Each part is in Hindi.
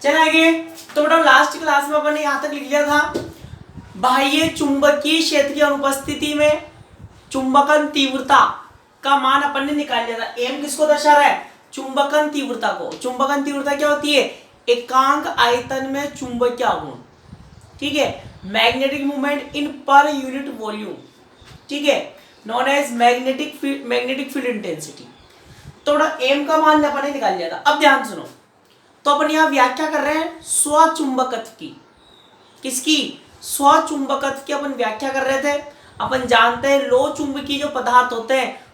चले आगे। तो बेटा लास्ट क्लास में अपन ने यहाँ तक लिख लिया था, बाह्य चुंबकीय क्षेत्र की अनुपस्थिति में चुंबकन तीव्रता का मान अपन ने निकाल लिया था। एम किसको दर्शा रहा है? चुंबकन तीव्रता को। चुंबकन तीव्रता क्या होती है? एकांक आयतन में चुंबकीय आघूर्ण, ठीक है, magnetic movement in per unit volume, ठीक है, known as magnetic field intensity. तो एम का मान अपन ने निकाल लिया था। अब ध्यान सुनो, तो अपन यहाँ व्याख्या कर रहे हैं स्वचुंबकत्व की। किसकी? स्वचुंबकत्व की अपन व्याख्या कर रहे थे। अपन जानते हैं लो चुंबकीय जो पदार्थ होते हैं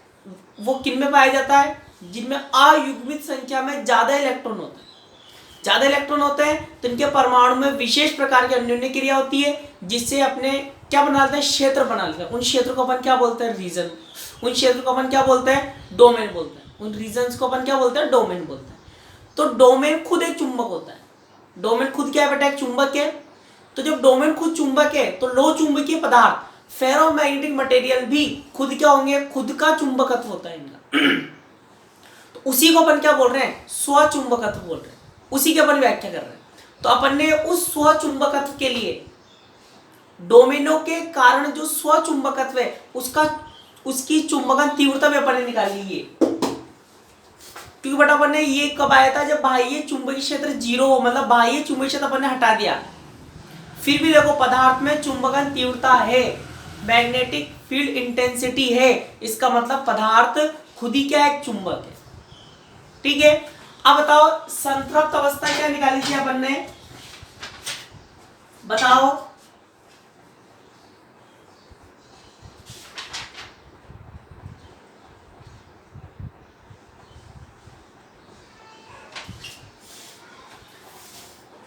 वो किन में पाया जाता है? जिनमें अयुग्मित संख्या में ज्यादा इलेक्ट्रॉन होते हैं। ज्यादा इलेक्ट्रॉन होते हैं तो इनके परमाणु में विशेष प्रकार की अन्योन्य क्रिया होती है, जिससे अपने क्या बना लेते हैं? क्षेत्र बना लेते हैं। उन क्षेत्र को अपन क्या बोलते हैं? रीजन। उन क्षेत्र को अपन क्या बोलते हैं? डोमेन बोलते हैं। उन रीजन को अपन क्या बोलते हैं? डोमेन बोलते हैं। तो डोमेन खुद एक चुंबक होता है। डोमेन खुद क्या है बेटा? एक चुंबक है। तो जब डोमेन खुद चुंबक है तो लो चुंबकीय पदार्थ फेरोमैग्नेटिक मटेरियल भी खुद क्या होंगे? खुद का चुंबकत्व होता है इनका। तो उसी को अपन क्या बोल रहे हैं? स्वचुंबकत्व बोल रहे हैं। उसी की अपन व्याख्या कर रहे हैं। तो अपन ने उस स्वचुंबकत्व के लिए डोमेनों के कारण जो स्वचुंबकत्व है उसकी चुंबकन तीव्रता में अपन ने निकाली है। क्योंकि बेटा अपन ने ये कब आया था? जब बाह्य चुंबकीय क्षेत्र 0 हो, मतलब बाह्य चुंबकीय क्षेत्र अपन ने हटा दिया। फिर भी देखो पदार्थ में चुंबकन तीव्रता है, मैग्नेटिक फील्ड इंटेंसिटी है, इसका मतलब पदार्थ खुद ही क्या? एक चुंबक है, ठीक है। अब बताओ संतृप्त अवस्था क्या निकाली थी अपन ने? बताओ।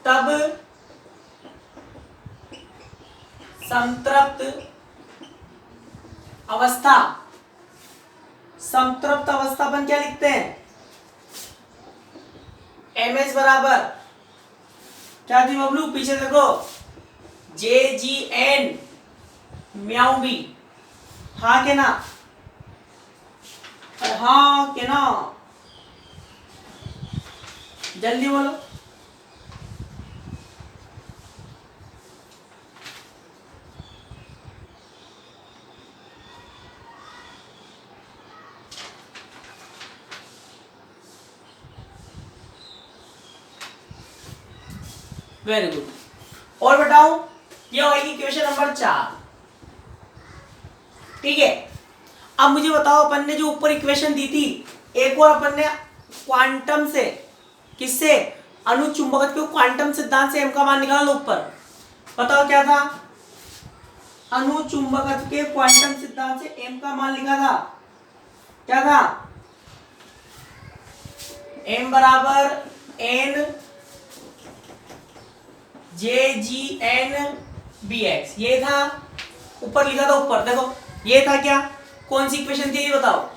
तब संतृप्त अवस्था अपन क्या लिखते हैं? एम एस बराबर क्या थी बबलू? पीछे देखो, जे जी एन म्याऊ बी। हाँ के ना? हाँ के ना? जल्दी बोलो। Very good. और बताओ, ये होगी क्वेश्चन नंबर 4, ठीक है। अब मुझे बताओ, अपन ने जो ऊपर इक्वेशन दी थी, एक और अपन ने क्वांटम से, किससे? अनुचुंबकत्व के क्वांटम सिद्धांत से एम का मान निकाला ऊपर। बताओ क्या था? अनुचुंबकत्व के क्वांटम सिद्धांत से एम का मान लिखा था। क्या था? एम बराबर एन जे जी एन बी एक्स, ये था। ऊपर लिखा था, ऊपर देखो ये था। क्या? कौन सी इक्वेशन थी ये बताओ?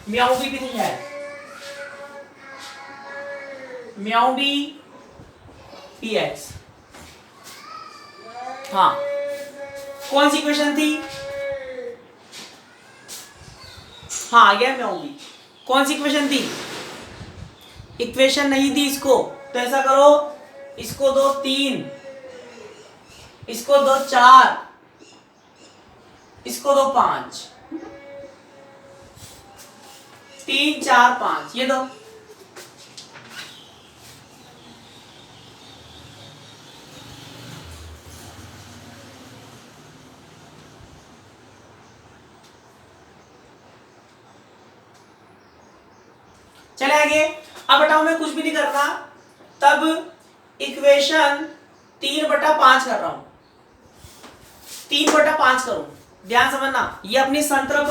म्याऊ बी भी थी शायद, म्याऊ बी पी एक्स। हाँ, कौन सी इक्वेशन थी? हाँ आ गया म्याऊ बी। कौन सी इक्वेशन थी? इक्वेशन नहीं दी इसको, तो ऐसा करो, इसको दो 3, इसको दो 4, इसको दो 5, 3 4 5, ये दो। चले आगे। अब बताओ, मैं कुछ भी नहीं कर रहा, तब इक्वेशन 3/5 कर रहा हूं। 3/5 करूं, ध्यान समझना। ये अपनी संतृप्त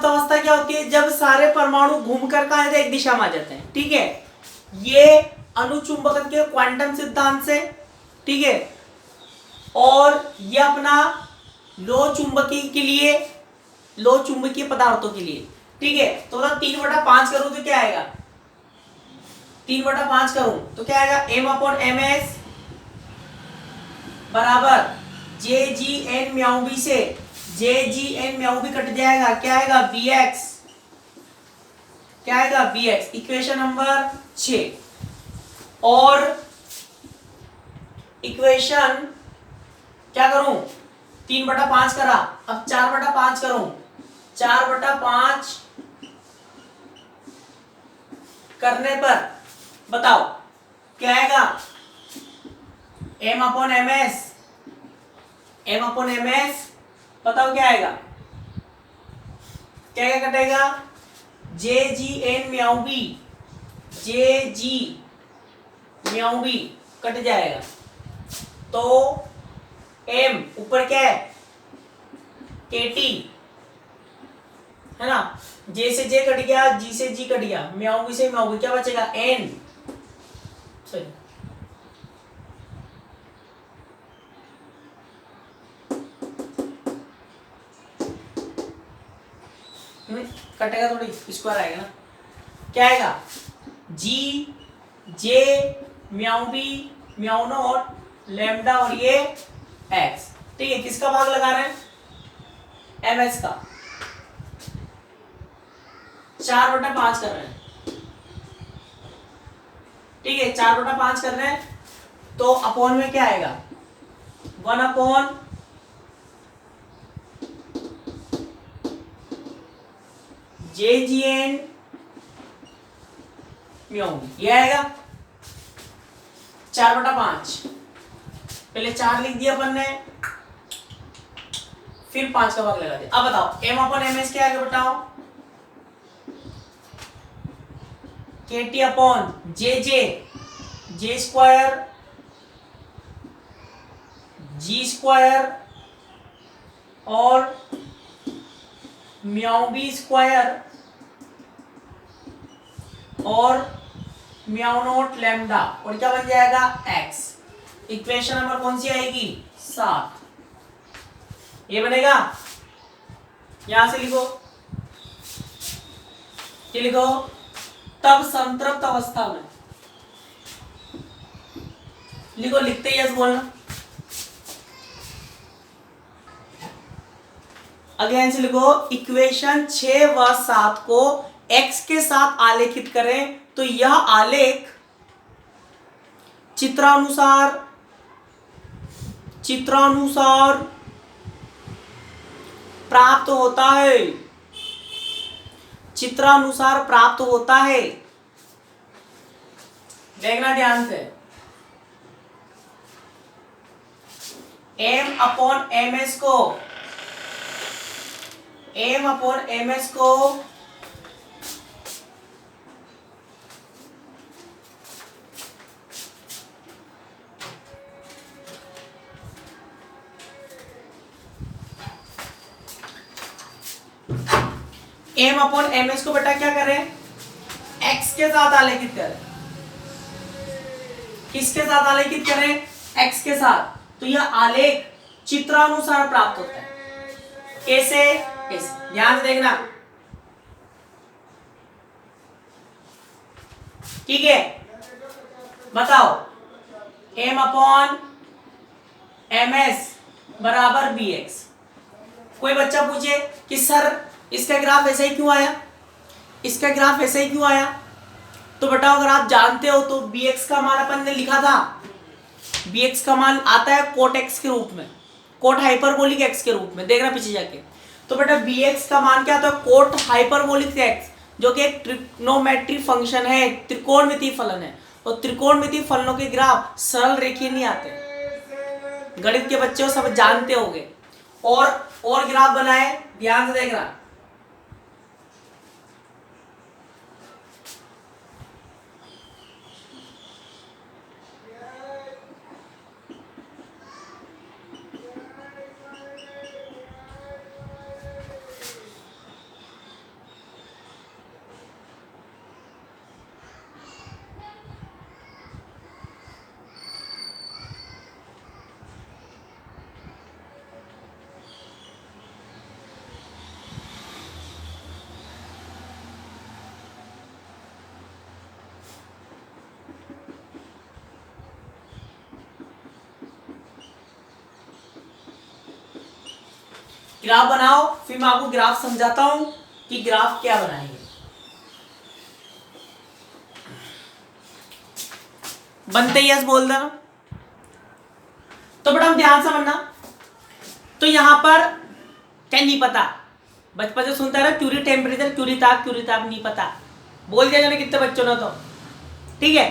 अवस्था क्या होती है? जब सारे परमाणु घूमकर कहां एक दिशा में आ जाते हैं, ठीक है। ये अनुचुंबकत्व के क्वांटम सिद्धांत से, ठीक है। और ये अपना लो चुंबकीय के लिए, लो चुंबकीय पदार्थों के लिए, ठीक है। तो 3/5 करूं तो क्या आएगा? 3/5 करूं तो क्या आएगा? m/ms बराबर जे जी एन म्याऊ बी से जे जी एन म्याऊ बी कट जाएगा, क्या आएगा? bx क्या आएगा bx, इक्वेशन नंबर 6। और इक्वेशन क्या करूं, 3/5 करा, अब 4/5 करूं, 4/5 करने पर बताओ क्या आएगा, m/ms, m/ms बताओ क्या आएगा, क्या क्या कटेगा, JGN mu b, JG mu b cut जाएगा, तो m ऊपर क्या है KT है ना, J से J कट गया, G से G कट गया, म्याऊ बी से म्याऊ बी, क्या बचेगा N, सॉरी कटेगा थोड़ी, स्क्वायर आएगा ना, क्या आएगा G J mu b mu naught lambda और ये x, ठीक है, किसका भाग लगा रहे हैं ms का, 4/5 कर रहे हैं, ठीक है 4/5 कर रहे हैं, तो अपॉन में क्या आएगा 1/, JGN म्याऊ ये आएगा 4/5, पहले 4 लिख दिया अपन ने, फिर 5 का भाग लगा दिया। अब बताओ m/ms क्या आएगा बताओ, KT/JJ, J square G square और म्याऊ बी स्क्वायर और म्याऊ नॉट लैम्डा, और क्या बन जाएगा x, इक्वेशन नंबर कौन सी आएगी 7, ये बनेगा, यहां से लिखो, ये लिखो, तब संतृप्त अवस्था में लिखो, लिखते ही यस बोलना, अगेन से लिखो, इक्वेशन 6 व 7 को x के साथ आलेखित करें तो यह आलेख चित्रानुसार प्राप्त होता है, चित्रानुसार प्राप्त होता है, देखना ध्यान से, m/ms को m/ms को बेटा क्या करें, x के साथ आलेखित करें, किसके साथ आलेखित करें, x के साथ, तो यह आलेख चित्रानुसार प्राप्त होता है, कैसे, कैसे ध्यान से देखना, ठीक है, बताओ m/ms बराबर bx, कोई बच्चा पूछे कि सर इसका ग्राफ ऐसे ही क्यों आया, इसका ग्राफ ऐसे ही क्यों आया, तो बताओ अगर आप जानते हो तो bx का मान अपन ने लिखा था, bx का मान आता है कोट x के रूप में, कोट हाइपरबोलिक x के रूप में, देखना पीछे जाके, तो बेटा bx का मान क्या आता है कोट हाइपरबोलिक x, जो कि एक ट्रिग्नोमेट्री फंक्शन है, त्रिकोणमितीय फलन है, और त्रिकोणमितीय फलनों के ग्राफ सरल रेखीय नहीं आते, गणित के बच्चे हो सब जानते होंगे, और ग्राफ बनाए, ध्यान से देखना, ग्राफ बनाओ, फिर मैं आपको ग्राफ समझाता हूं कि ग्राफ क्या बनाएंगे। बनते ही यस बोल देना। तो बेटा हम ध्यान से समझना, तो यहां पर क्या नहीं पता, बचपन से सुनता रहा क्यूरी टेम्परेचर, क्यूरी ताप नहीं पता, बोल दिया जाने कितने बच्चों ने, तो ठीक है।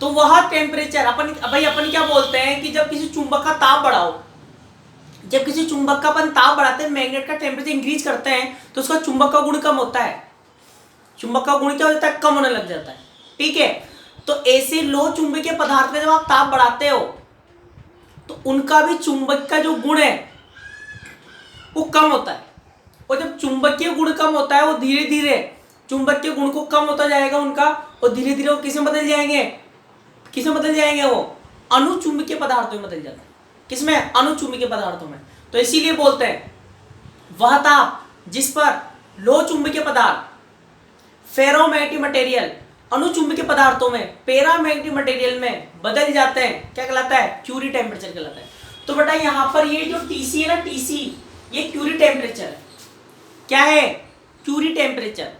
तो वह टेम्परेचर अपन क्या बोलते हैं कि जब किसी चुंबक का ताप बढ़ाओ, जब किसी चुंबक का अपन ताप बढ़ाते हैं, मैग्नेट का टेम्परेचर इंक्रीज करते हैं, तो उसका चुंबक का गुण कम होता है, चुंबक का गुण क्या हो जाता है, कम होने लग जाता है, ठीक है। तो ऐसे लोह चुंबकीय पदार्थ में जब आप ताप बढ़ाते हो तो उनका भी चुंबक का जो गुण है वो कम होता है, और जब चुंबकीय गुण कम होता है वो धीरे धीरे चुंबकीय गुण को कम होता जाएगा उनका, और धीरे धीरे वो किसमें बदल जाएंगे, वो अनुचुंबकीय पदार्थों में बदल जाता है। किसमें, अनुचुंबकीय पदार्थों में। तो इसीलिए बोलते हैं वह ताप जिस पर लोह चुंबकीय पदार्थ फेरोमैग्नेटिक मटेरियल अनुचुंबकीय पदार्थों में पैरामैग्नेटिक मटेरियल में बदल जाते हैं, क्या कहलाता है, क्यूरी टेम्परेचर कहलाता है। तो बेटा यहाँ पर ये जो टीसी है ना, टीसी ये क्यूरी टेम्परेचर है, क्या है, क्यूरी टेम्परेचर।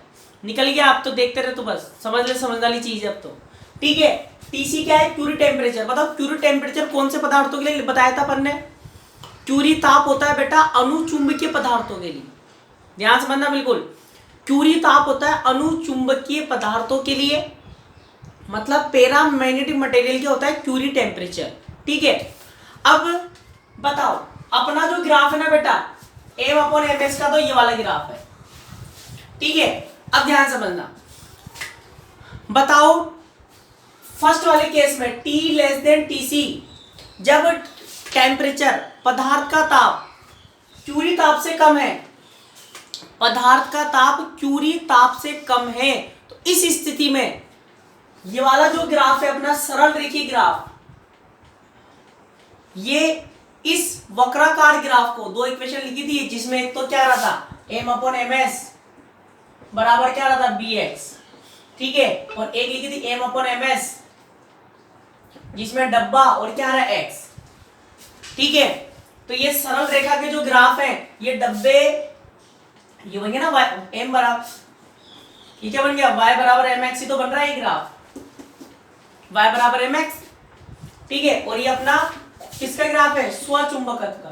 निकल गया, आप तो देखते रहे तो बस समझने वाली चीज है अब तो, ठीक है। टीसी क्या है, क्यूरी टेम्परेचर। बताओ क्यूरी टेम्परेचर कौन से पदार्थों के लिए बताया था अपन ने, क्यूरी ताप होता है बेटा अनुचुंबकीय पदार्थों के लिए, ध्यान समझना बिल्कुल। क्यूरी ताप होता है अनुचुंबकीय पदार्थों के लिए, मतलब पैरामैग्नेटिक मटेरियल क्या होता है, क्यूरी टेम्परेचर, ठीक है। अब बताओ अपना जो ग्राफ है ना बेटा M/MS का, तो ये वाला ग्राफ है, ठीक है। अब ध्यान समझना, बताओ फर्स्ट वाले केस में T लेस देन TC, जब टेम्परेचर पदार्थ का ताप क्यूरी ताप से कम है, पदार्थ का ताप क्यूरी ताप से कम है, तो इस स्थिति में ये वाला जो ग्राफ है अपना सरल रेखीय ग्राफ, ये इस वक्राकार ग्राफ को दो इक्वेशन लिखी थी, जिसमें एक तो क्या रहा था M/MS बराबर क्या रहा था BX, ठीक है, और एक लिखी थी M/MS जिसमें डब्बा और क्या रहा X, ठीक है। तो ये सरल रेखा के जो ग्राफ है, ये डब्बे ये बन गया ना M बराबर, ये क्या बन गया Y बराबर MX, ही तो बन रहा है ये ग्राफ, Y बराबर MX, ठीक है। और ये अपना किसका ग्राफ है, स्वचुंबकत्व का,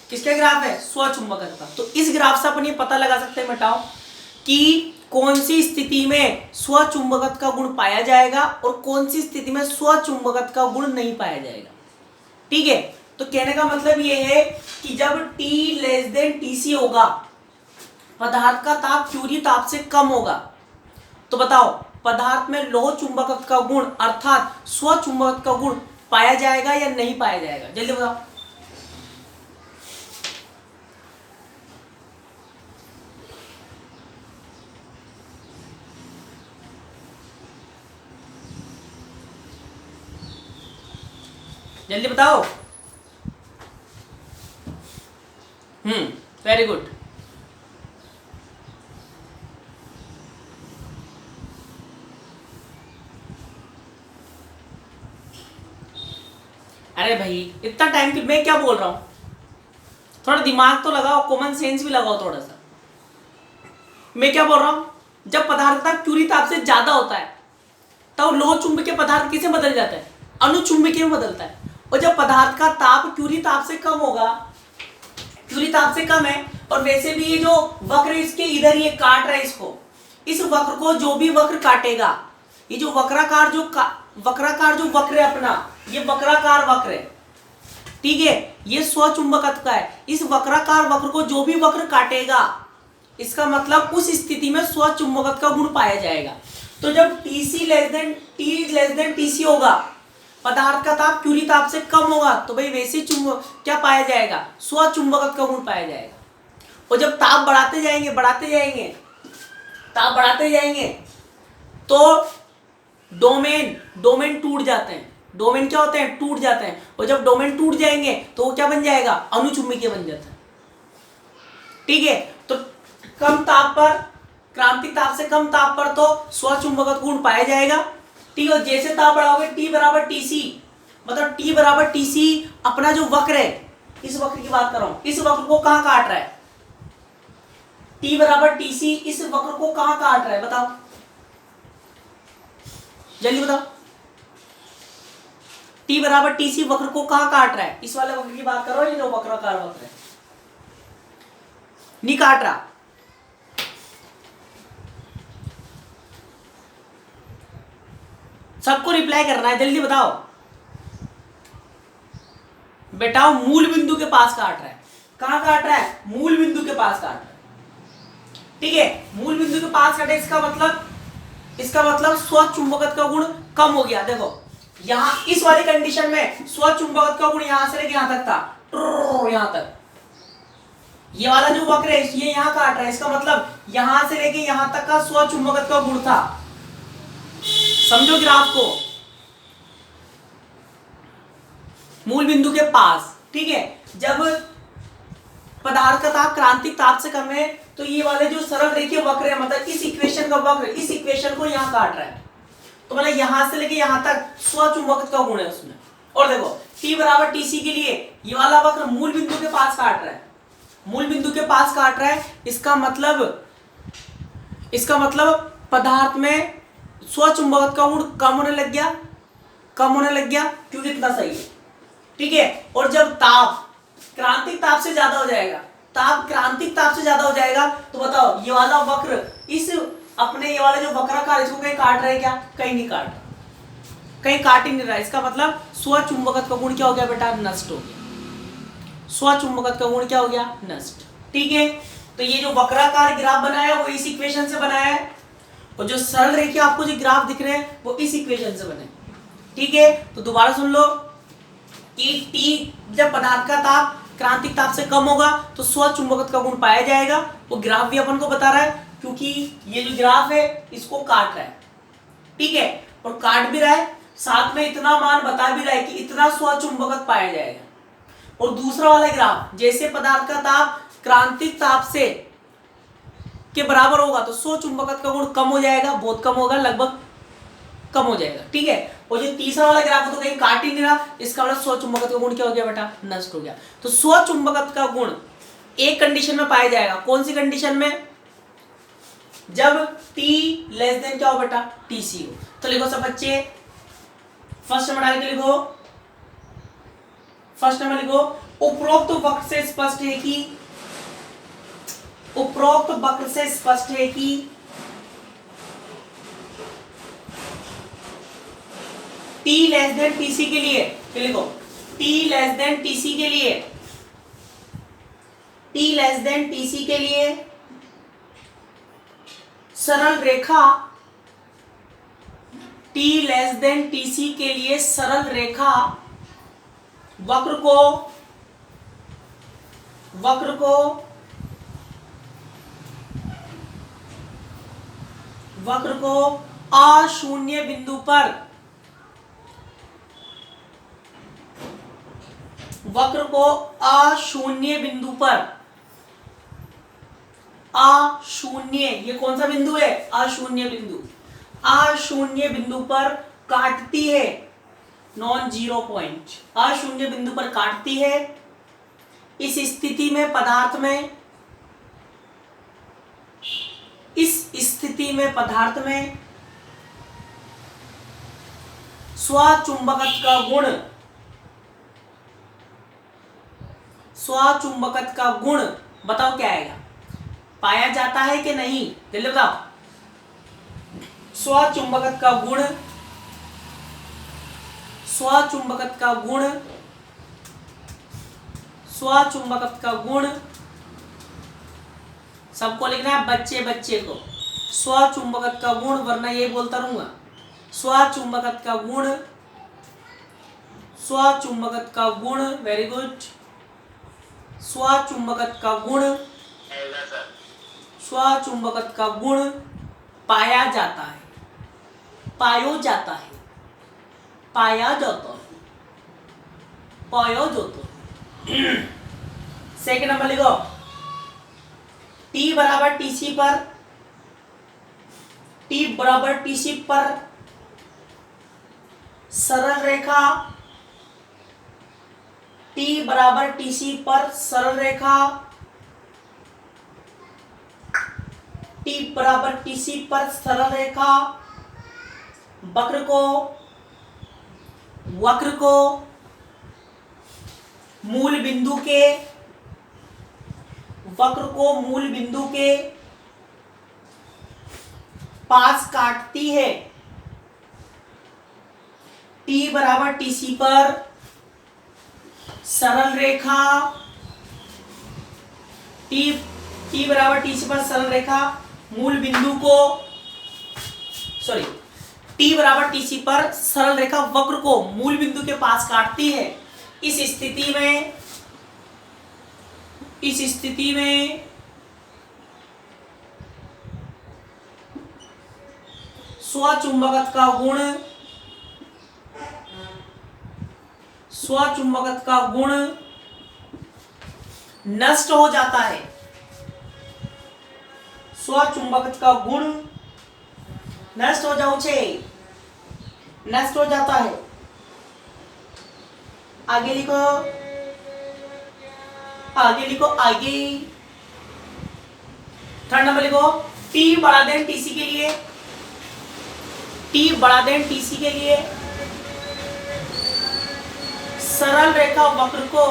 किसका ग्राफ है, स्वचुंबकत्व का। तो इस ग्राफ से अपन ये पता लगा सकते हैं बेटाओ कि कौन सी स्थिति में स्वचुंबकत्व का गुण पाया जाएगा और कौन सी स्थिति में स्वचुंबकत्व का गुण नहीं पाया जाएगा, ठीक है। तो कहने का मतलब ये है कि जब T लेस देन TC होगा, पदार्थ का ताप क्यूरी ताप से कम होगा, तो बताओ पदार्थ में लोह चुंबकत्व का गुण अर्थात स्वचुंबकत्व का गुण पाया जाएगा या नहीं पाया जाएगा, जल्दी बताओ। जल्दी बताओ। Very good. अरे भाई इतना टाइम कि मैं क्या बोल रहा हूं, थोड़ा दिमाग तो लगाओ, कॉमन सेंस भी लगाओ थोड़ा सा। मैं क्या बोल रहा हूं, जब पदार्थ का क्यूरी ताप से ज्यादा होता है तब लोह चुंबकीय पदार्थ किसे बदल जाता है, अनुचुंबकीय में बदलता है। और जब पदार्थ का ताप क्यूरी ताप से कम होगा, क्यूरी ताप से कम है, और वैसे भी ये जो वक्र इसके इधर ये काट रहा है इसको, इस वक्र को जो भी वक्र काटेगा, ये जो वक्राकार जो वक्र है अपना, ये वक्राकार वक्र है, ठीक है, ये स्वचुंबकत्व का है। इस वक्राकार वक्र को जो भी वक्र काटेगा, इसका मतलब उस स्थिति में स्वचुंबकत्व का गुण पाया जाएगा। तो जब T लेस देन TC होगा, पदार्थ का ताप क्यूरी ताप से कम होगा, तो भाई वैसे क्या पाया जाएगा, स्वचुंबकत्व का गुण पाया जाएगा। और जब ताप बढ़ाते जाएंगे तो डोमेन टूट जाते हैं, डोमेन क्या होते हैं, टूट जाते हैं। और जब डोमेन टूट जाएंगे तो वो क्या बन जाएगा, अनुचुंबकीय बन जाता है, ठीक है। तो कम ताप पर, क्रांतिक ताप से कम ताप पर तो स्वचुंबकत्व गुण पाया जाएगा, ठीक है। जैसे ताप बढ़ाओगे T बराबर TC, मतलब T बराबर TC अपना जो वक्र है, इस वक्र की बात कर रहा हूं, इस वक्र को कहां काट रहा है, T बराबर TC इस वक्र को कहां काट रहा है, बताओ जल्दी बताओ। टी बराबर टी सी वक्र को कहाँ काट रहा है? इस वाले वक्र की बात करो, ये जो वक्राकार वक्र है, नहीं काट रहा। सबको रिप्लाई करना है, जल्दी बताओ। बेटा मूल बिंदु के पास काट रहा है। कहां काट रहा है? मूल बिंदु के पास काट रहा है। ठीक है, मूल बिंदु के पास काटे, इसका मतलब स्वचुंबकत्व का गुण कम हो गया। देखो यहां इस वाली कंडीशन में स्वचुंबकत्व का गुण यहां से लेके यहां तक था, यहां तक। ये वाला जो वक्र है ये यहां काट रहा है, इसका मतलब यहां से लेके यहां तक का स्वचुंबकत्व का गुण था। समझो ग्राफ को, मूल बिंदु के पास। ठीक है, जब पदार्थ का ताप क्रांतिक ताप से कम है तो ये वाले जो सरल रेखीय वक्र है, मतलब इस इक्वेशन का वक्र, इस इक्वेशन को यहां काट रहा है। तो मतलब यहां से लेके यहां तक स्वचुंबकत्व का गुण है उसमें। और देखो T बराबर TC के लिए ये वाला वक्र मूल बिंदु के पास काट रहा है, मूल बिंदु के पास काट रहा है। इसका मतलब पदार्थ में स्वचुंबकत्व का गुण कम होने लग गया, क्योंकि इतना सही है। ठीक है, और जब ताप क्रांतिक ताप से ज्यादा हो जाएगा, तो बताओ ये वाला वक्र इस अपने ये वाला जो वक्राकार इसको कहीं काट रहा है क्या? कहीं नहीं काट रहा, कहीं काट ही नहीं रहा। इसका मतलब स्वचुंबकत्व का गुण क्या हो गया बेटा? नष्ट हो गया। स्वचुंबकत्व का गुण क्या हो गया? नष्ट। ठीक है, तो ये जो वक्राकार ग्राफ बनाया वो इस इक्वेशन से बनाया है, और जो सरल रेखीय आपको जो ग्राफ दिख रहे हैं वो इस इक्वेशन से बने। ठीक है, तो दोबारा सुन लो कि T जब पदार्थ का ताप क्रांतिक ताप से कम होगा तो स्वचुंबकत्व का गुण पाया जाएगा। वो ग्राफ भी अपन को बता रहा है, क्योंकि ये जो ग्राफ है इसको काट रहा है। ठीक है, और काट भी रहा है, साथ में इतना मान बता भी रहा है कि इतना स्वचुंबकत्व पाया जाएगा। और दूसरा वाला ग्राफ, जैसे पदार्थ का ताप क्रांतिक ताप से के बराबर होगा तो स्वचुंबकत्व का गुण कम हो जाएगा, बहुत कम होगा, लगभग कम हो जाएगा। ठीक है, और जो तीसरा वाला ग्राफ तो कहीं काट ही नहीं रहा, इसका मतलब स्वचुंबकत्व का गुण क्या हो गया बेटा? नष्ट हो गया। तो स्वचुंबकत्व का गुण एक कंडीशन में पाया जाएगा। कौन सी कंडीशन में? जब T लेस देन क्या हो बेटा? TC हो। तो लिखो सब बच्चे, फर्स्ट नंबर डाल के लिखो, फर्स्ट नंबर लिखो, उपरोक्त वक्र से स्पष्ट है कि T लेस देन TC के लिए, लिखो T लेस देन TC के लिए, T लेस देन TC के लिए सरल रेखा, T लेस देन TC के लिए सरल रेखा वक्र को अशून्य बिंदु पर, वक्र को अशून्य बिंदु पर, अशून्य, ये कौन सा बिंदु है? अशून्य बिंदु, अशून्य बिंदु पर काटती है, नॉन जीरो पॉइंट, अशून्य बिंदु पर काटती है। इस स्थिति में पदार्थ में स्वचुंबकत्व का गुण बताओ क्या आएगा? पाया जाता है कि नहीं? जल्दी बताओ। स्वचुंबकत्व का गुण सबको लिखना है, बच्चे को। स्वचुंबकत्व का गुण, वरना ये बोलता रहूंगा। स्वचुंबकत्व का गुण, वेरी गुड। स्वचुंबकत्व का गुण पाया जाता है, सेकंड नंबर लिखो, T बराबर TC पर सरल रेखा, T बराबर TC पर सरल रेखा, T बराबर TC पर सरल रेखा वक्र को वक्र को मूल बिंदु के पास काटती है। T बराबर TC पर सरल रेखा T बराबर TC पर सरल रेखा मूल बिंदु को T बराबर TC पर सरल रेखा वक्र को मूल बिंदु के पास काटती है। इस स्थिति में स्वचुंबकत्व का गुण नष्ट हो जाता है। स्वचुंबकत्व का गुण नष्ट हो जाता है। आगे लिखो थर्ड नंबर लिखो। T बड़ा देन TC के लिए सरल रेखा वक्र को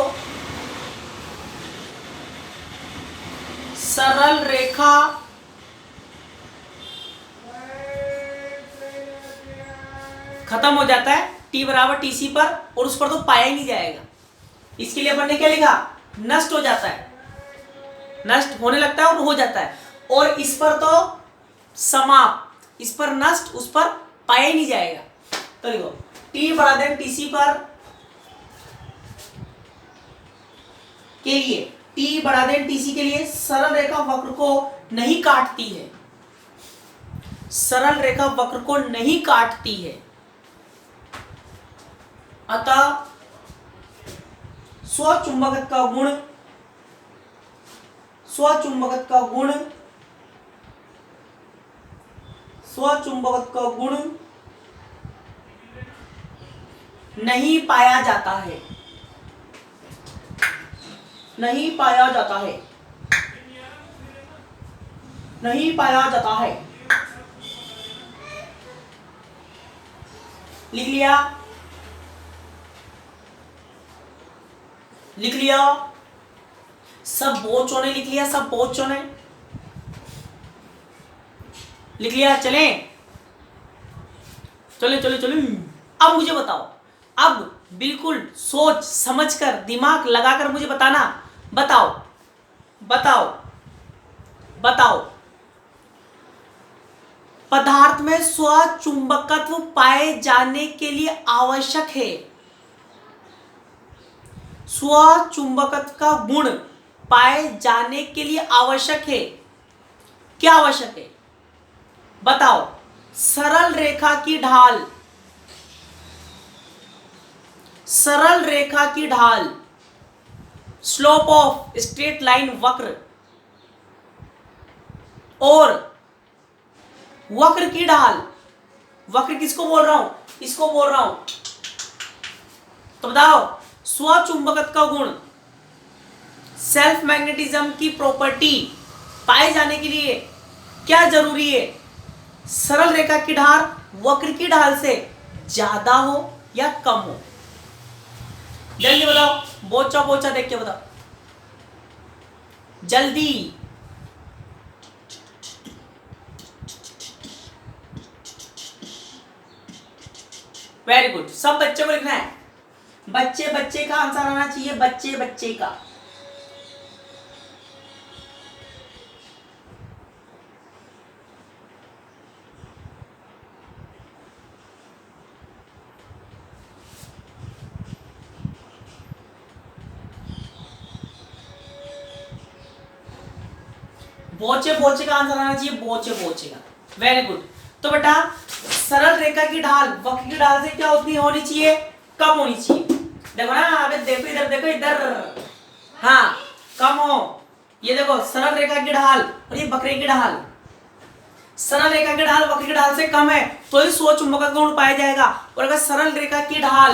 खत्म हो जाता है T बराबर TC पर, और उस पर तो पाया ही नहीं जाएगा। इसके लिए अपन ने क्या लिखा? नष्ट हो जाता है, नष्ट होने लगता है और हो जाता है। और इस पर तो समाप्त, इस पर नष्ट, उस पर पाया ही नहीं जाएगा। तो देखो T बड़ा देन TC पर के लिए T बड़ा देन TC के लिए सरल रेखा वक्र को नहीं काटती है, सरल रेखा वक्र को नहीं काटती है। अतः स्वचुंबकत्व का गुण नहीं पाया जाता है, नहीं पाया जाता है। लिख लिया सब बच्चों ने लिख लिया, सब बच्चों ने लिख लिया। चले। अब मुझे बताओ, अब बिल्कुल सोच समझकर दिमाग लगाकर मुझे बताना। बताओ पदार्थ में स्वचुंबकत्व पाए जाने के लिए आवश्यक है, स्वचुंबकत्व का गुण पाए जाने के लिए आवश्यक है। क्या आवश्यक है बताओ? सरल रेखा की ढाल, स्लोप ऑफ स्ट्रेट लाइन वक्र, और वक्र की ढाल। वक्र किसको बोल रहा हूं? इसको बोल रहा हूं। तो बताओ स्वचुंबकत्व का गुण, सेल्फ मैग्नेटिज्म की प्रॉपर्टी पाए जाने के लिए क्या जरूरी है? सरल रेखा की ढाल वक्र की ढाल से ज्यादा हो या कम हो? जल्दी बताओ, बोचा देख के बताओ जल्दी। वेरी गुड, सब बच्चे को लिखना है। बच्चे का आंसर आना चाहिए, बच्चे का। बोचे का आंसर आना चाहिए, बोचे का। Very good. तो बेटा सरल रेखा की ढाल वक्र की ढाल से क्या उतनी होनी चाहिए? कम होनी चाहिए। देखो ना, अबे देखो इधर, हाँ कम हो। ये देखो सरल रेखा की ढाल और ये वक्र की ढाल, सरल रेखा की ढाल वक्र की ढाल से कम है तो ही स्वचुंबकत्व गुण पाया जाएगा। और अगर सरल रेखा की ढाल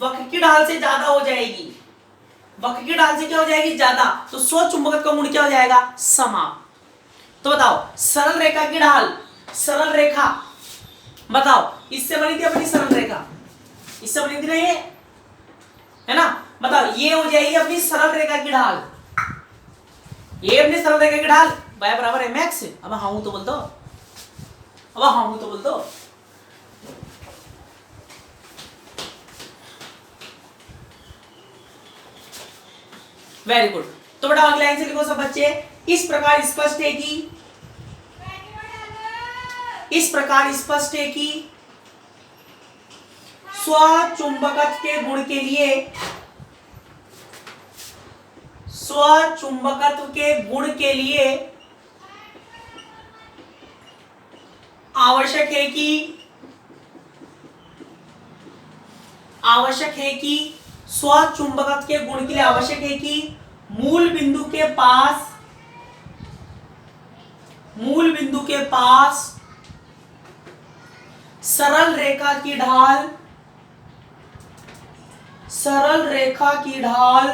वक्र की ढाल से ज्यादा हो जाएगी, वक्र की ढाल से क्या हो जाएगी? ज्यादा, तो स्वचुंबकत्व का गुण क्या हो जाएगा? समाप्त। तो बताओ सरल रेखा की ढाल, सरल रेखा बताओ, इससे बनी थी अपनी सरल रेखा, इससे बनी थी ना ये, है ना। बताओ ये हो जाएगी अपनी सरल रेखा की ढाल, ये अपनी सरल रेखा की ढाल y बराबर mx। अब हाँ हूं तो बोल दो, अब हाँ हूं तो बोल दो। Very good. तो बेटा अगले लाइन से लिखो सब बच्चे, इस प्रकार स्पष्ट है कि, इस प्रकार स्पष्ट है कि स्वचुंबकत्व के गुण के लिए, स्वचुंबकत्व के गुण के लिए आवश्यक है कि, आवश्यक है कि स्वचुंबकत्व के गुण के लिए आवश्यक है कि मूल बिंदु के पास, मूल बिंदु के पास सरल रेखा की ढाल, सरल रेखा की ढाल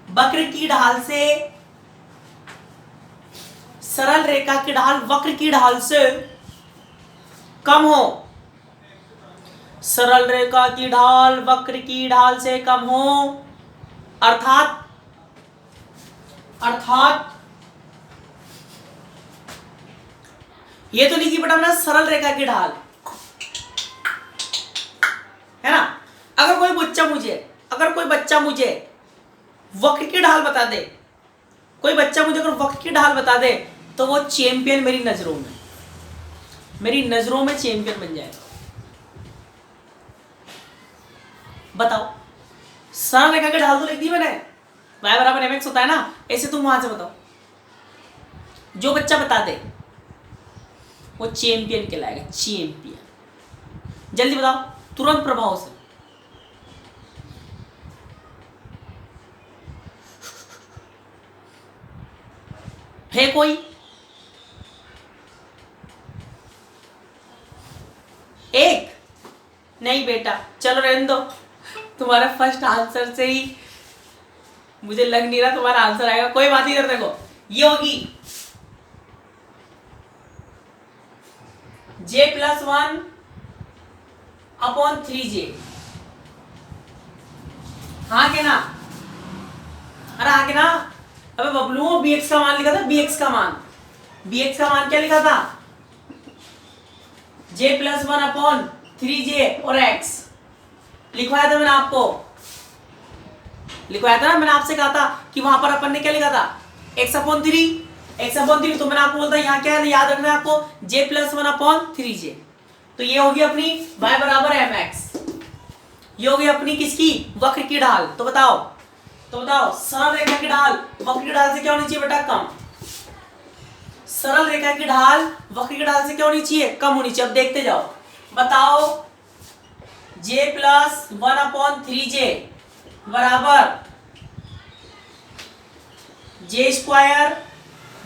वक्र की ढाल से, सरल रेखा की ढाल वक्र की ढाल से कम हो, सरल रेखा की ढाल वक्र की ढाल से कम हो, अर्थात, अर्थात ये तो लिखी बेटा मैंने सरल रेखा की ढाल, है ना। अगर कोई बच्चा मुझे, अगर कोई बच्चा मुझे वक्र की ढाल बता दे, कोई बच्चा मुझे अगर वक्र की ढाल बता दे तो वो चैंपियन मेरी नजरों में, मेरी नजरों में चैंपियन बन जाएगा। बताओ सरल रेखा की ढाल तो लिख दी मैंने, y बराबर mx होता है ना, ऐसे तुम वहां से बताओ, जो बच्चा बता दे वो चैंपियन कहलाएगा, चैंपियन। जल्दी बताओ तुरंत प्रभाव से। है कोई? एक नहीं बेटा, चलो रहने दो, तुम्हारा फर्स्ट आंसर से ही मुझे लग नहीं रहा तुम्हारा आंसर आएगा। कोई बात नहीं, देखो ये होगी j+1 अपॉन 3j। हाँ के ना? अरे हाँ के ना? अबे बबलू bx का मान लिखा था, bx का मान, bx का मान क्या लिखा था? j+1 अपॉन 3j और x लिखवाया था मैंने आपको, लिखवाया था ना, मैंने आपसे कहा था कि वहां पर अपन ने क्या लिखा था, x अपॉन 3, x अपॉन 3। तो मैंने आपको बोलता यहाँ क्या है, याद रखना है आपको, j+1 अपॉन 3j। तो ये होगी अपनी y बराबर mx, ये होगी अपनी किसकी, वक्र की ढाल। तो बताओ, तो बताओ सरल रेखा की ढाल वक्र की ढाल से क्या होनी चाहिए बेटा, कम। सरल रेखा की ढाल वक्र की ढाल से क्या होनी चाहिए, कम होनी चाहिए। अब देखते जाओ, बताओ j+1 अपॉन 3j बराबर j स्क्वायर,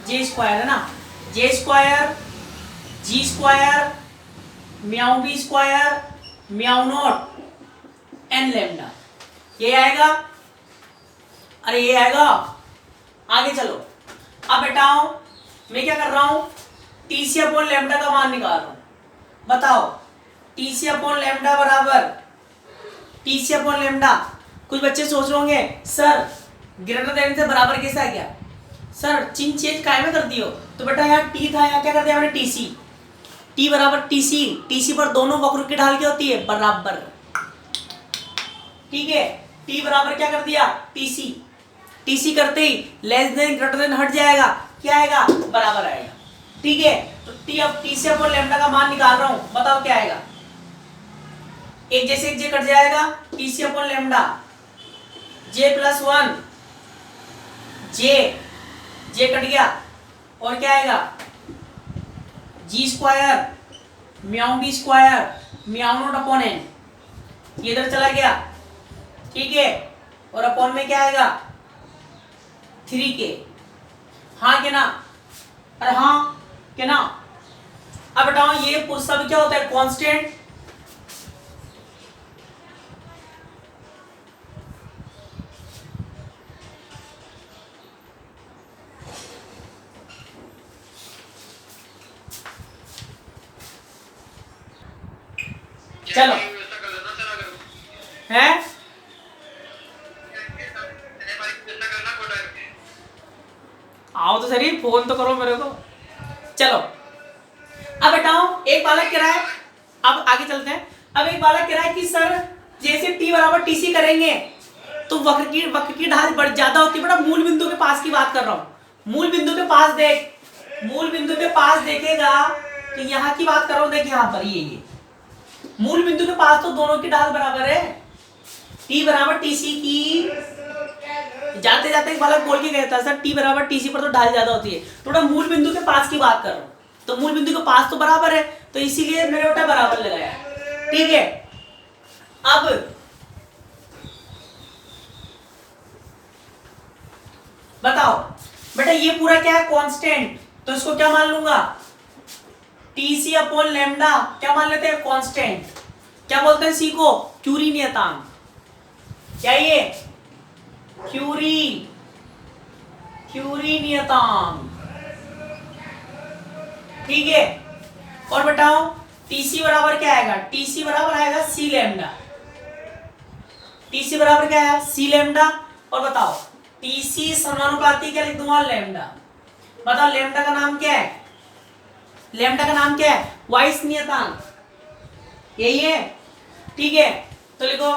j स्क्वायर है ना, j square g square mu b square mu naught n lambda, ये आएगा। अरे ये आएगा, आगे चलो। अब बेटाओ मैं क्या कर रहा हूं, TC अपॉन लैम्डा का मान निकाल रहा हूं। बताओ TC अपॉन लैम्डा बराबर, TC अपॉन लैम्डा। कुछ बच्चे सोच रहे होंगे सर ग्रेटर देन से बराबर कैसे आ गया, सर चिन्ह चेंज काय में कर दियो। तो बेटा यहाँ T था, यहाँ क्या कर दिया मैंने TC, T बराबर TC, TC पर दोनों वक्र की ढाल क्या होती है, बराबर। ठीक है, T बराबर क्या कर दिया, TC, TC करते ही लेस देन ग्रेटर देन हट जाएगा, क्या आएगा, बराबर आएगा। ठीक है, तो T अब TC अपॉन लैम्डा का मान निकाल रहा हूं, बताओ क्या आएगा, एक जैसे एक जे कट जाएगा, TC upon lambda j+1 J cut गया, और क्या आएगा g square mu b square mu naught upon n, ये इधर चला गया। ठीक है, और अपॉन में क्या आएगा 3k। हाँ के ना, अरे हाँ के ना। अब बताओ ये पुरुष सब क्या होता है, कांस्टेंट। चलो है, आओ तो सही, फोन तो करो मेरे को। चलो अब बताओ, एक बालक कह रहा है, अब आगे चलते हैं। अब एक बालक कह रहा है कि सर जैसे टी बराबर टी सी करेंगे तो वक्र की ढाल बढ़ ज्यादा होती है। बेटा मूल बिंदु के पास की बात कर रहा हूं, मूल बिंदु के पास देख, मूल बिंदु के पास देखेगा तो यहाँ की बात कर रहा हूं, देख यहाँ पर ये मूल बिंदु के पास तो दोनों की ढाल बराबर है, टी बराबर टी सी की। जाते जाते एक बालक बोल के गया था सर टी बराबर टी सी पर तो ढाल ज्यादा होती है, थोड़ा मूल बिंदु के पास की बात कर रहा हूं, तो मूल बिंदु के पास तो बराबर है, तो इसीलिए मैंने बेटा बराबर लगाया। ठीक है, अब बताओ बेटा ये पूरा क्या है, कांस्टेंट, तो इसको क्या मान लूंगा, टी सी अपॉन लैम्डा, क्या मान लेते हैं, कांस्टेंट। क्या बोलते हैं सी को, क्यूरी नियतांक। क्या ये क्यूरी नियतांक। ठीक है, और बताओ टीसी बराबर क्या आएगा, टीसी बराबर आएगा सी लैम्डा, टीसी बराबर क्या आएगा सी लैम्डा। और बताओ टीसी समानुपाती क्या लिख दूंगा, लैम्डा। बताओ लैम्डा का नाम क्या है, लैम्डा का नाम क्या है, वाइस नियतांक, यही है। ठीक है, तो लिखो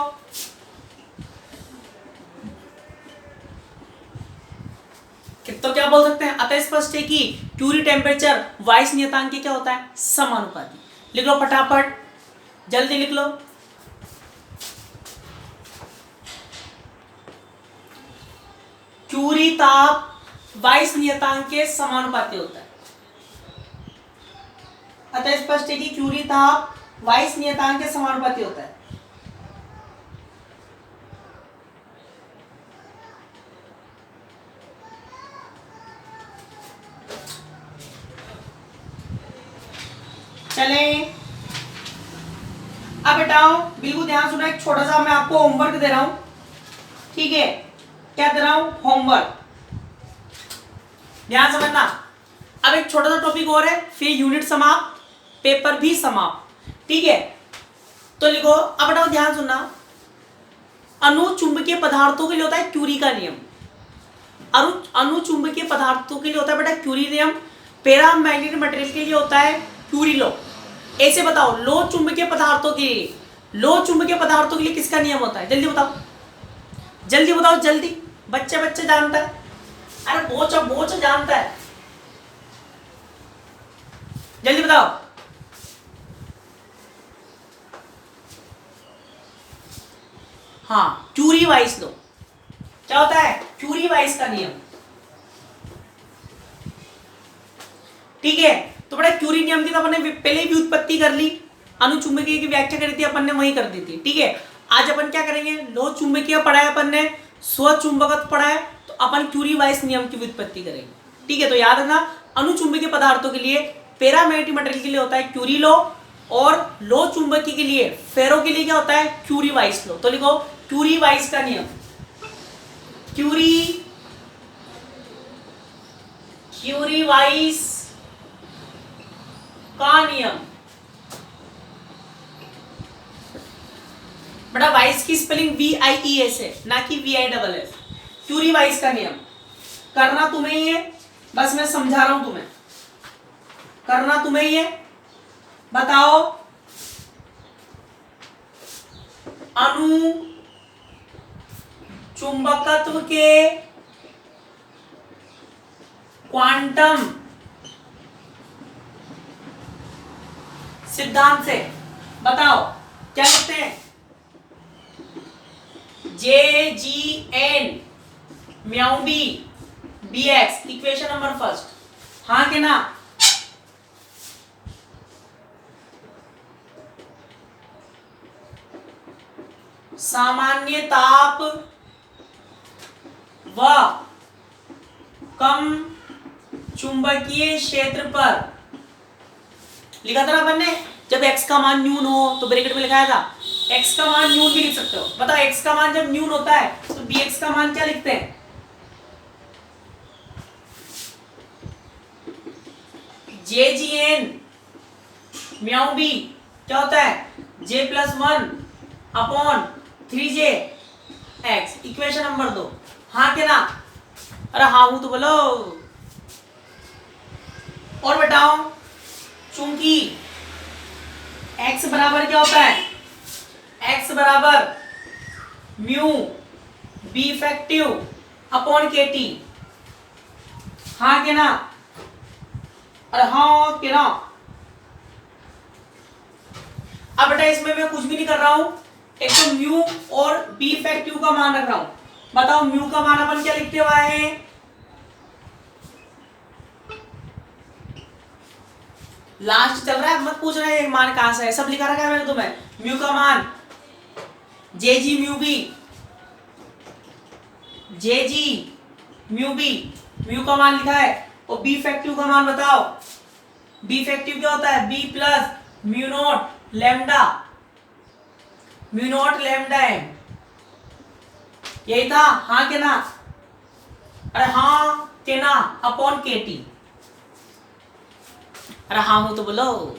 तो क्या बोल सकते हैं, अतः स्पष्ट है कि क्यूरी टेम्परेचर वाइस नियतांक क्या होता है, समानुपाती। लिख लो फटाफट, जल्दी लिख लो। क्यूरी ताप वाइस नियतांक के समानुपाती होता है, अतः स्पष्ट है कि क्यूरी ताप वाइस नियतांक के समानुपाती होता है। चले अब बेटाओ बिल्कुल ध्यान सुनो, एक छोटा सा मैं आपको होमवर्क दे रहा हूं। ठीक है, क्या दे रहा हूं, होमवर्क, ध्यान समझना। अब एक छोटा सा टॉपिक और है, फिर यूनिट समाप्त, पेपर भी समाप्त। ठीक है, तो लिखो, अब बेटाओ ध्यान सुनना, अनुचुंबकीय पदार्थों के लिए होता है क्यूरी का नियम, अनुचुंबकीय पदार्थों के लिए होता है बेटा क्यूरी नियम, पैरामैग्नेटिक मटेरियल के लिए होता है क्यूरी लॉ। ऐसे बताओ लो चुंबकीय पदार्थों के लिए, लो चुंबकीय पदार्थों के लिए किसका नियम होता है, जल्दी बताओ, जल्दी बताओ, जल्दी, बच्चे बच्चे जानता है, अरे बोच जानता है, जल्दी बताओ। हाँ, क्यूरी वाइस लो, क्या होता है, क्यूरी वाइस का नियम। ठीक है, तो बड़ा क्यूरी नियम की तो अपन ने पहले ही व्युत्पत्ति कर ली, अनुचुंबकीय की व्याख्या करी थी अपन ने, वही कर दी थी। ठीक है, आज अपन क्या करेंगे, लो चुंबकीय पढ़ा है अपन ने, स्वचुंबकत्व पढ़ा है, तो अपन क्यूरी वाइस नियम की व्युत्पत्ति करेंगे। ठीक है, तो याद रखना अनुचुंबकीय पदार्थों के लिए, पैरामैग्नेटिक मटेरियल के लिए होता है क्यूरी लॉ, और लो चुंबकीय के लिए, फेरो के लिए क्या होता है, क्यूरी वाइस लॉ। तो लिखो क्यूरी वाइस का नियम, क्यूरी वाइस का नियम। बड़ा वाइस की स्पेलिंग VIES है, ना कि VISS। क्यूरी वाइस का नियम करना तुम्हें ही है, बस मैं समझा रहा हूं तुम्हें, करना तुम्हें ही है। बताओ अणु चुंबकत्व के क्वांटम सिद्धांत से बताओ क्या लिखते हैं, JGN mu b BX, equation number first, हाँ के ना। सामान्य ताप व कम चुंबकीय क्षेत्र पर, लिखा था ना अपन ने, जब x का मान न्यून हो तो ब्रैकेट में लिखाया था, x का मान न्यून भी लिख सकते हो। बताओ x का मान जब न्यून होता है तो bx का मान क्या लिखते हैं, JGN म्याऊ बी क्या होता है, J plus 1 upon 3j x, equation number 2। हाँ के ना? अरे हाँ हूं तो बोलो। और बताओ, चूंकि x बराबर क्या होता है, x बराबर म्यू बी इफेक्टिव अपॉन के टी। हाँ के ना? अरे हाँ के ना? अब बेटा इसमें मैं कुछ भी नहीं कर रहा हूं, एक तो म्यू और बी इफेक्टिव का मान रख रहा हूं। बताओ म्यू का मान अपन क्या लिखते हुए हैं, लास्ट चल रहा है, मत पूछ रहे मान कहां से है, सब लिखा रखा है मैंने तुम्हें। म्यू का मान जे जी म्यू बी, जे जी म्यू बी, म्यू का मान लिखा है। और बी इफेक्टिव का मान बताओ, बी इफेक्टिव क्या होता है, B plus mu naught lambda, mu naught lambda M. यही था? हाँ के ना? अरे हाँ के ना? अपॉन के टी। अरे हाँ हो तो बोलो।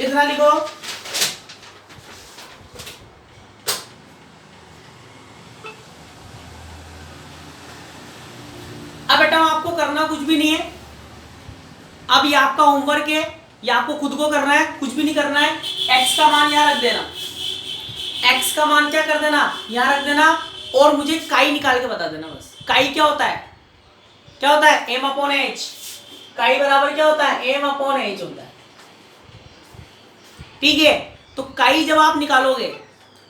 इतना लिखो। अब बेटा आपको करना कुछ भी नहीं है, अब ये आपका होमवर्क है, ये आपको खुद को करना है, कुछ भी नहीं करना है। x का मान यहां रख देना, x का मान क्या कर देना, यहां रख देना, और मुझे काई निकाल के बता देना बस। काई क्या होता है, क्या होता है, m अपॉन एच। काई बराबर क्या होता है, m अपॉन एच होता है। ठीक है, तो काई जब आप निकालोगे,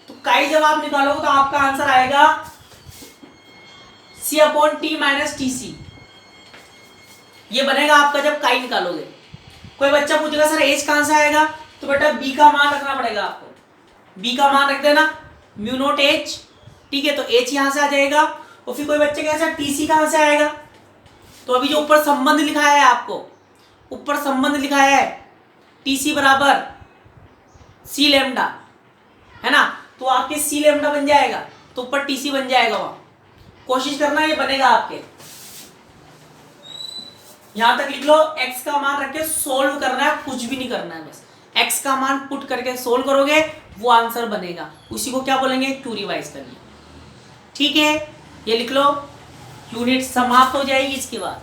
तो आपका आंसर आएगा c upon T minus T C. ये बनेगा आपका जब काई निकालोगे। कोई बच्चा पूछेगा सर एच कहां से आएगा, तो बेटा बी का मान रखना पड़ेगा आपको। बी का मान रख देना, म्यू नोट एच। ठीक है, तो एच यहां से आ जाएगा। और फिर कोई बच्चे कहेगा सर टीसी कहां से आएगा, तो अभी जो ऊपर संबंध लिखा है, आपको ऊपर संबंध लिखा है टीसी बराबर सी लेमडा, है ना, तो आपके सी लेमडा बन जाएगा, तो ऊपर टीसी बन जाएगा। वहां कोशिश करना ये बनेगा आपके। यहां तक लिख लो, x का मान रख के सोल्व करना है, कुछ भी नहीं करना है, बस x का मान पुट करके सोल्व करोगे, वो आंसर बनेगा। उसी को क्या बोलेंगे, टू रिवाइज करना। ठीक है, ये लिख लो, यूनिट समाप्त हो जाएगी इसके बाद।